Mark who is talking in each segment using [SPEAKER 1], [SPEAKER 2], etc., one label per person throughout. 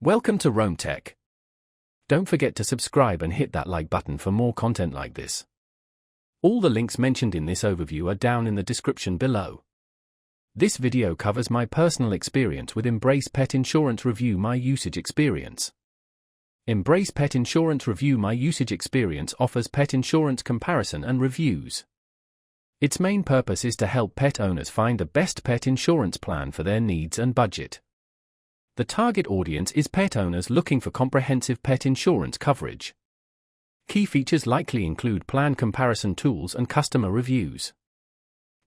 [SPEAKER 1] Welcome to Rome Tech. Don't forget to subscribe and hit that like button for more content like this. All the links mentioned in this overview are down in the description below. This video covers my personal experience with Embrace Pet Insurance Review My Usage Experience. Embrace Pet Insurance Review My Usage Experience offers pet insurance comparison and reviews. Its main purpose is to help pet owners find the best pet insurance plan for their needs and budget. The target audience is pet owners looking for comprehensive pet insurance coverage. Key features likely include plan comparison tools and customer reviews.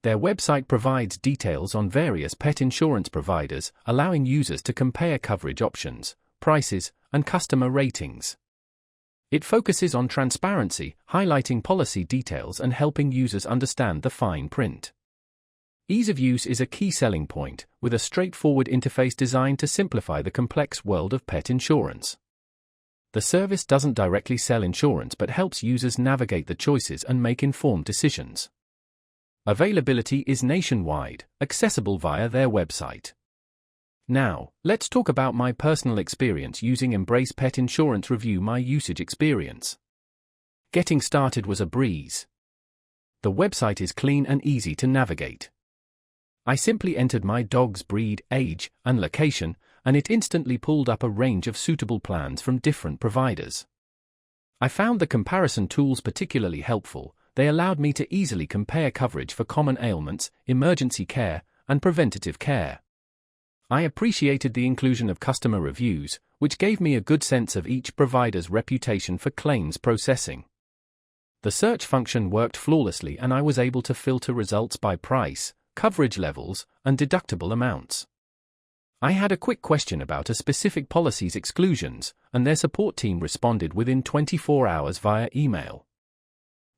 [SPEAKER 1] Their website provides details on various pet insurance providers, allowing users to compare coverage options, prices, and customer ratings. It focuses on transparency, highlighting policy details and helping users understand the fine print. Ease of use is a key selling point, with a straightforward interface designed to simplify the complex world of pet insurance. The service doesn't directly sell insurance but helps users navigate the choices and make informed decisions. Availability is nationwide, accessible via their website. Now, let's talk about my personal experience using Embrace Pet Insurance Review My Usage Experience. Getting started was a breeze. The website is clean and easy to navigate. I simply entered my dog's breed, age, and location, and it instantly pulled up a range of suitable plans from different providers. I found the comparison tools particularly helpful. They allowed me to easily compare coverage for common ailments, emergency care, and preventative care. I appreciated the inclusion of customer reviews, which gave me a good sense of each provider's reputation for claims processing. The search function worked flawlessly and I was able to filter results by price, coverage levels, and deductible amounts. I had a quick question about a specific policy's exclusions, and their support team responded within 24 hours via email.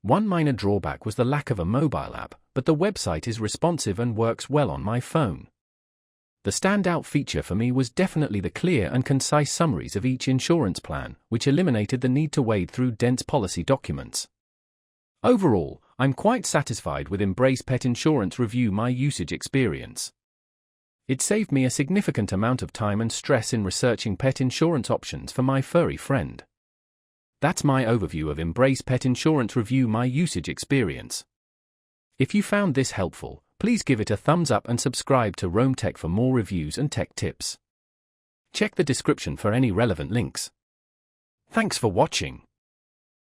[SPEAKER 1] One minor drawback was the lack of a mobile app, but the website is responsive and works well on my phone. The standout feature for me was definitely the clear and concise summaries of each insurance plan, which eliminated the need to wade through dense policy documents. Overall, I'm quite satisfied with Embrace Pet Insurance Review My Usage Experience. It saved me a significant amount of time and stress in researching pet insurance options for my furry friend. That's my overview of Embrace Pet Insurance Review My Usage Experience. If you found this helpful, please give it a thumbs up and subscribe to Rome Tech for more reviews and tech tips. Check the description for any relevant links. Thanks for watching.